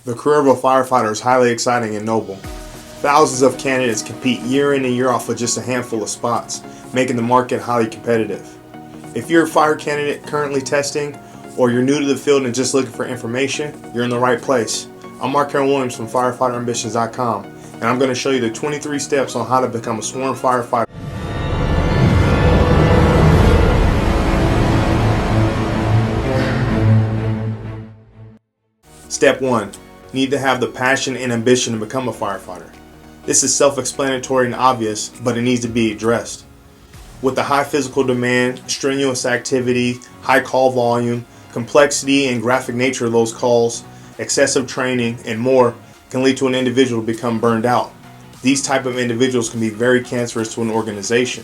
The career of a firefighter is highly exciting and noble. Thousands of candidates compete year in and year out for just a handful of spots, making the market highly competitive. If you're a fire candidate currently testing, or you're new to the field and just looking for information, you're in the right place. I'm Mark Aaron Williams from FirefighterAmbitions.com, and I'm going to show you the 23 steps on how to become a sworn firefighter. Step 1. You need to have the passion and ambition to become a firefighter. This is self-explanatory and obvious, but it needs to be addressed. With the high physical demand, strenuous activity, high call volume, complexity and graphic nature of those calls, excessive training, and more can lead to an individual to become burned out. These type of individuals can be very cancerous to an organization.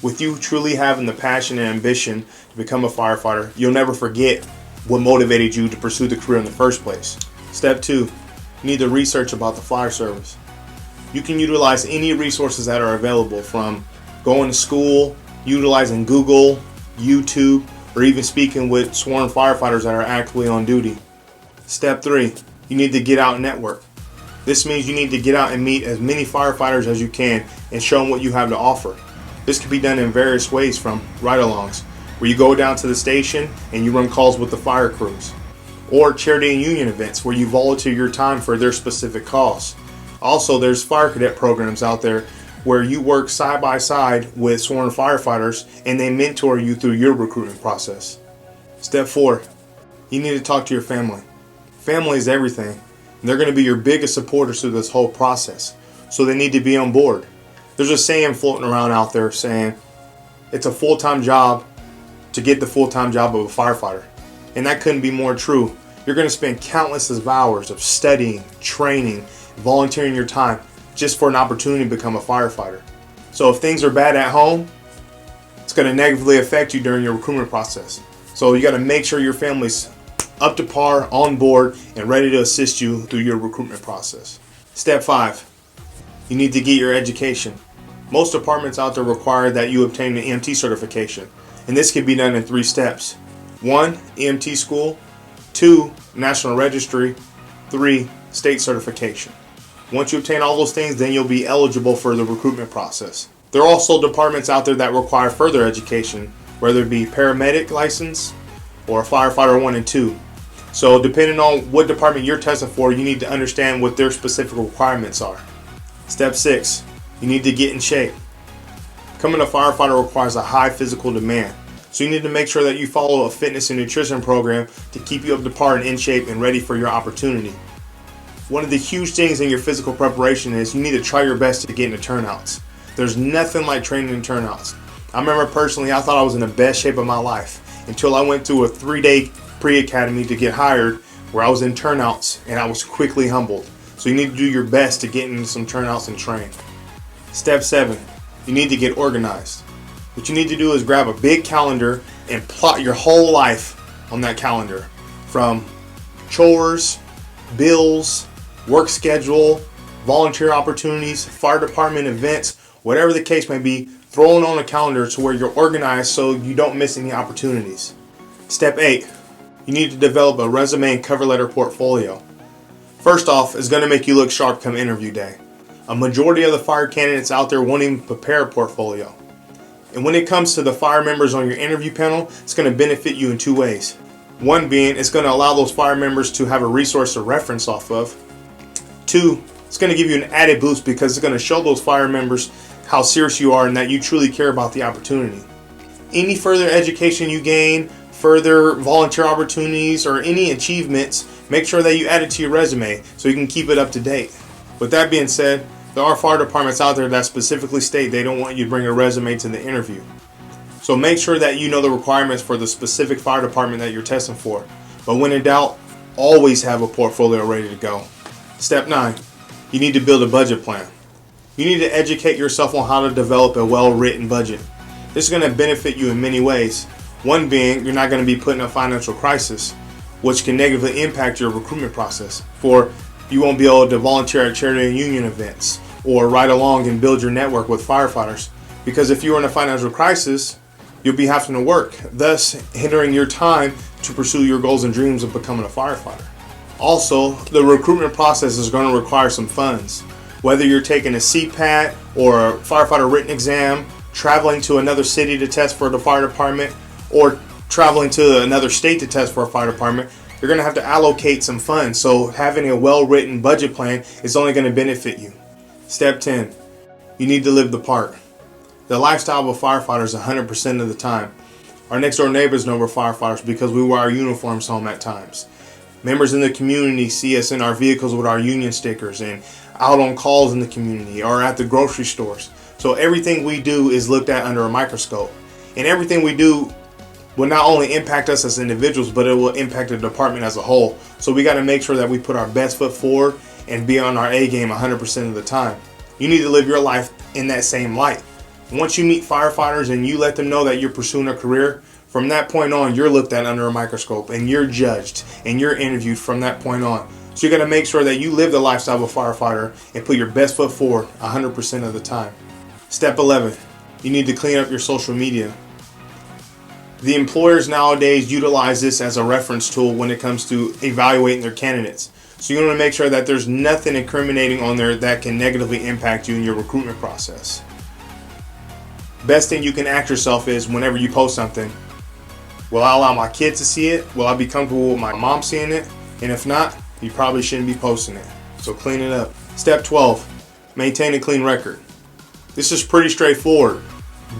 With you truly having the passion and ambition to become a firefighter, you'll never forget what motivated you to pursue the career in the first place. Step 2. You need to research about the fire service. You can utilize any resources that are available, from going to school, utilizing Google, YouTube, or even speaking with sworn firefighters that are actively on duty. Step 3. You need to get out and network. This means you need to get out and meet as many firefighters as you can and show them what you have to offer. This can be done in various ways, from ride-alongs, where you go down to the station and you run calls with the fire crews, or charity and union events where you volunteer your time for their specific cause. Also, there's fire cadet programs out there where you work side by side with sworn firefighters and they mentor you through your recruitment process. Step 4. You need to talk to your family. Family is everything, and they're going to be your biggest supporters through this whole process, so they need to be on board. There's a saying floating around out there saying it's a full-time job to get the full-time job of a firefighter, and that couldn't be more true. You're going to spend countless of hours of studying, training, volunteering your time just for an opportunity to become a firefighter. So if things are bad at home, it's going to negatively affect you during your recruitment process. So you got to make sure your family's up to par, on board, and ready to assist you through your recruitment process. Step 5. You need to get your education. Most departments out there require that you obtain an EMT certification, and this can be done in 3 steps. 1. EMT school. 2. National registry. 3. State certification. Once you obtain all those things, then you'll be eligible for the recruitment process. There are also departments out there that require further education, whether it be paramedic license or firefighter 1 and 2. So depending on what department you're testing for, you need to understand what their specific requirements are. Step 6. You need to get in shape. Becoming a firefighter requires a high physical demand, so you need to make sure that you follow a fitness and nutrition program to keep you up to par and in shape and ready for your opportunity. One of the huge things in your physical preparation is you need to try your best to get into turnouts. There's nothing like training in turnouts. I remember personally, I thought I was in the best shape of my life until I went through a 3-day pre-academy to get hired, where I was in turnouts, and I was quickly humbled. So you need to do your best to get into some turnouts and train. Step 7. You need to get organized. What you need to do is grab a big calendar and plot your whole life on that calendar, from chores, bills, work schedule, volunteer opportunities, fire department events, whatever the case may be. Throw it on a calendar to where you're organized so you don't miss any opportunities. Step 8. You need to develop a resume and cover letter portfolio. First off, it's going to make you look sharp come interview day. A majority of the fire candidates out there won't even prepare a portfolio. And when it comes to the fire members on your interview panel, it's going to benefit you in 2 ways. One being, it's going to allow those fire members to have a resource to reference off of. 2, it's going to give you an added boost because it's going to show those fire members how serious you are and that you truly care about the opportunity. Any further education you gain, further volunteer opportunities, or any achievements, make sure that you add it to your resume so you can keep it up to date. With that being said, there are fire departments out there that specifically state they don't want you to bring a resume to the interview. So make sure that you know the requirements for the specific fire department that you're testing for. But when in doubt, always have a portfolio ready to go. Step 9. You need to build a budget plan. You need to educate yourself on how to develop a well-written budget. This is going to benefit you in many ways. One being, you're not going to be put in a financial crisis, which can negatively impact your recruitment process. For you won't be able to volunteer at charity and union events or ride along and build your network with firefighters. Because if you're in a financial crisis, you'll be having to work, thus hindering your time to pursue your goals and dreams of becoming a firefighter. Also, the recruitment process is going to require some funds. Whether you're taking a CPAT or a firefighter written exam, traveling to another city to test for the fire department, or traveling to another state to test for a fire department, you're going to have to allocate some funds. So having a well-written budget plan is only going to benefit you. Step 10, you need to live the part. The lifestyle of a firefighter is 100% of the time. Our next door neighbors know we're firefighters because we wear our uniforms home at times. Members in the community see us in our vehicles with our union stickers and out on calls in the community or at the grocery stores. So everything we do is looked at under a microscope. And everything we do will not only impact us as individuals, but it will impact the department as a whole. So we got to make sure that we put our best foot forward and be on our A game 100% of the time. You need to live your life in that same light. Once you meet firefighters and you let them know that you're pursuing a career, from that point on, you're looked at under a microscope and you're judged and you're interviewed from that point on. So you got to make sure that you live the lifestyle of a firefighter and put your best foot forward 100% of the time. Step 11, you need to clean up your social media. The employers nowadays utilize this as a reference tool when it comes to evaluating their candidates. So you want to make sure that there's nothing incriminating on there that can negatively impact you in your recruitment process. Best thing you can ask yourself is whenever you post something, will I allow my kids to see it? Will I be comfortable with my mom seeing it? And if not, you probably shouldn't be posting it. So clean it up. Step 12, maintain a clean record. This is pretty straightforward.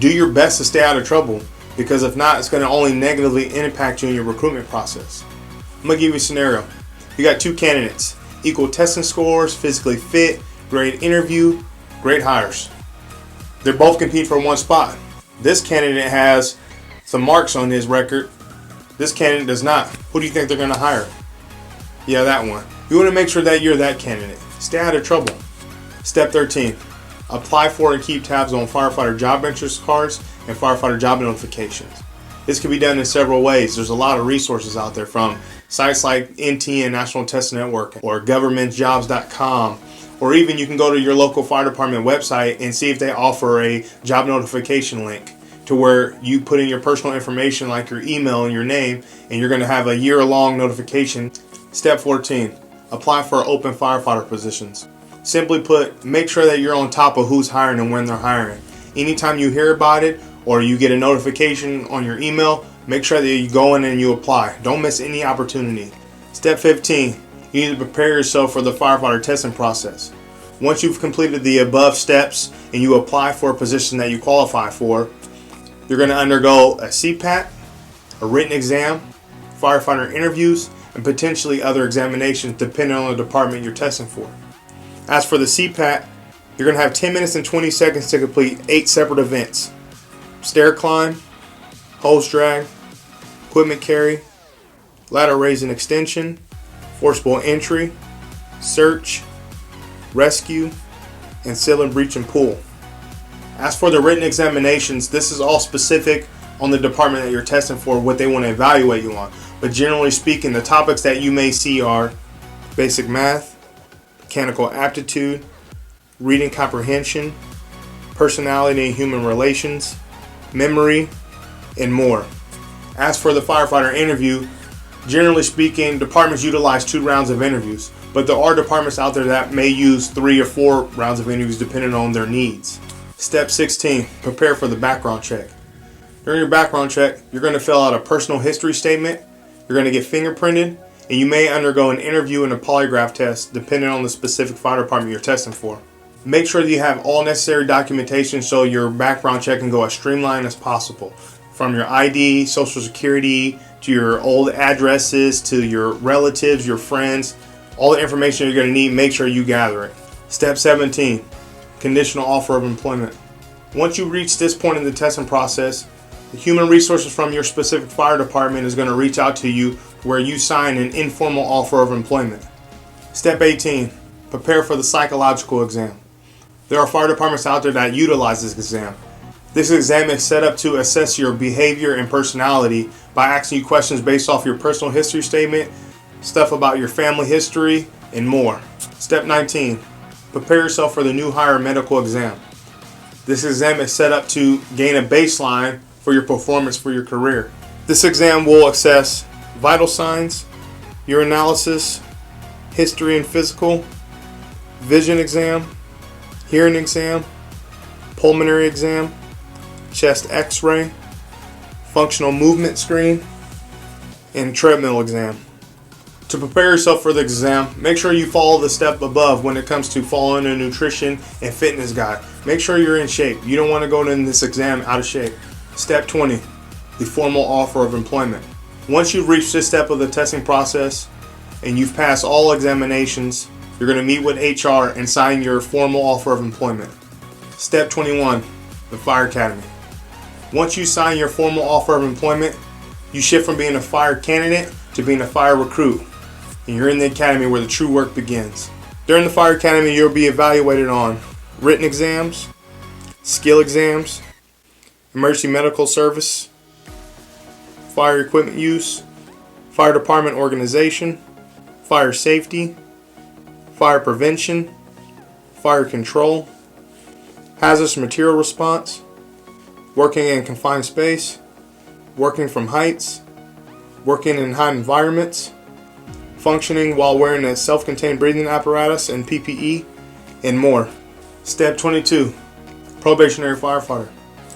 Do your best to stay out of trouble, because if not, it's going to only negatively impact you in your recruitment process. I'm going to give you a scenario. You got two candidates, equal testing scores, physically fit, great interview, great hires. They're both competing for one spot. This candidate has some marks on his record. This candidate does not. Who do you think they're going to hire? Yeah, that one. You want to make sure that you're that candidate. Stay out of trouble. Step 13. Apply for and keep tabs on firefighter job interest cards and firefighter job notifications. This can be done in several ways. There's a lot of resources out there from sites like NTN, National Test Network, or governmentjobs.com, or even you can go to your local fire department website and see if they offer a job notification link to where you put in your personal information like your email and your name, and you're going to have a year-long notification. Step 14, apply for open firefighter positions. Simply put, make sure that you're on top of who's hiring and when they're hiring. Anytime you hear about it or you get a notification on your email, make sure that you go in and you apply. Don't miss any opportunity. Step 15, you need to prepare yourself for the firefighter testing process. Once you've completed the above steps and you apply for a position that you qualify for, you're going to undergo a CPAT, a written exam, firefighter interviews, and potentially other examinations depending on the department you're testing for. As for the CPAT, you're going to have 10 minutes and 20 seconds to complete 8 separate events. Stair climb, hose drag, equipment carry, ladder raise and extension, forcible entry, search, rescue, and seal and breach and pull. As for the written examinations, this is all specific on the department that you're testing for, what they want to evaluate you on. But generally speaking, the topics that you may see are basic math, mechanical aptitude, reading comprehension, personality and human relations, memory, and more. As for the firefighter interview, generally speaking, departments utilize 2 rounds of interviews, but there are departments out there that may use 3 or 4 rounds of interviews depending on their needs. Step 16, prepare for the background check. During your background check, you're going to fill out a personal history statement, you're going to get fingerprinted, and you may undergo an interview and a polygraph test depending on the specific fire department you're testing for. Make sure that you have all necessary documentation so your background check can go as streamlined as possible. From your ID, social security, to your old addresses, to your relatives, your friends, all the information you're going to need, make sure you gather it. Step 17, conditional offer of employment. Once you reach this point in the testing process, the human resources from your specific fire department is going to reach out to you where you sign an informal offer of employment. Step 18, prepare for the psychological exam. There are fire departments out there that utilize this exam. This exam is set up to assess your behavior and personality by asking you questions based off your personal history statement, stuff about your family history, and more. Step 19, prepare yourself for the new hire medical exam. This exam is set up to gain a baseline for your performance for your career. This exam will assess vital signs, urinalysis, history and physical, vision exam, hearing exam, pulmonary exam, chest x-ray, functional movement screen, and treadmill exam. To prepare yourself for the exam, make sure you follow the step above when it comes to following a nutrition and fitness guide. Make sure you're in shape. You don't want to go in this exam out of shape. Step 20, the formal offer of employment. Once you've reached this step of the testing process and you've passed all examinations, you're going to meet with HR and sign your formal offer of employment. Step 21, the Fire Academy. Once you sign your formal offer of employment, you shift from being a fire candidate to being a fire recruit. And you're in the academy where the true work begins. During the Fire Academy, you'll be evaluated on written exams, skill exams, emergency medical service, fire equipment use, fire department organization, fire safety, fire prevention, fire control, hazardous material response, working in confined space, working from heights, working in hot environments, functioning while wearing a self-contained breathing apparatus and PPE, and more. Step 22, probationary firefighter.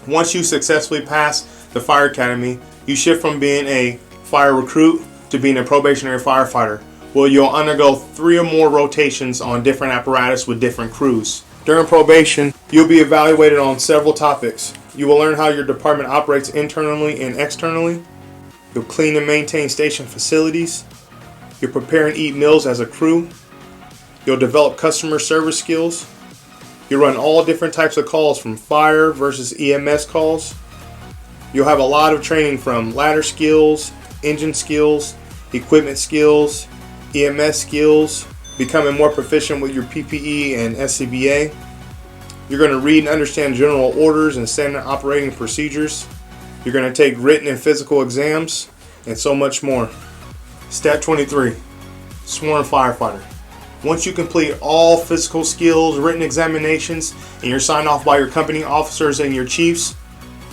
Once you successfully pass the Fire Academy, you shift from being a fire recruit to being a probationary firefighter, where you'll undergo 3 or more rotations on different apparatus with different crews. During probation, you'll be evaluated on several topics. You will learn how your department operates internally and externally. You'll clean and maintain station facilities. You'll prepare and eat meals as a crew. You'll develop customer service skills. You'll run all different types of calls, from fire versus EMS calls. You'll have a lot of training from ladder skills, engine skills, equipment skills, EMS skills, becoming more proficient with your PPE and SCBA. You're going to read and understand general orders and standard operating procedures. You're going to take written and physical exams, and so much more. Step 23, sworn firefighter. Once you complete all physical skills, written examinations, and you're signed off by your company officers and your chiefs,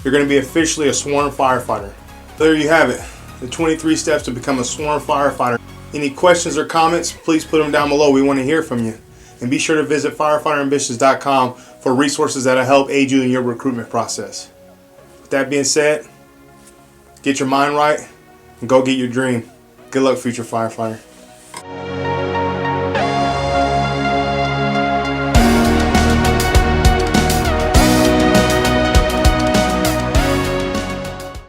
you're going to be officially a sworn firefighter. There you have it, the 23 steps to become a sworn firefighter. Any questions or comments, please put them down below. We want to hear from you. And be sure to visit firefighterambitious.com for resources that'll help aid you in your recruitment process. With that being said, get your mind right and go get your dream. Good luck, future firefighter.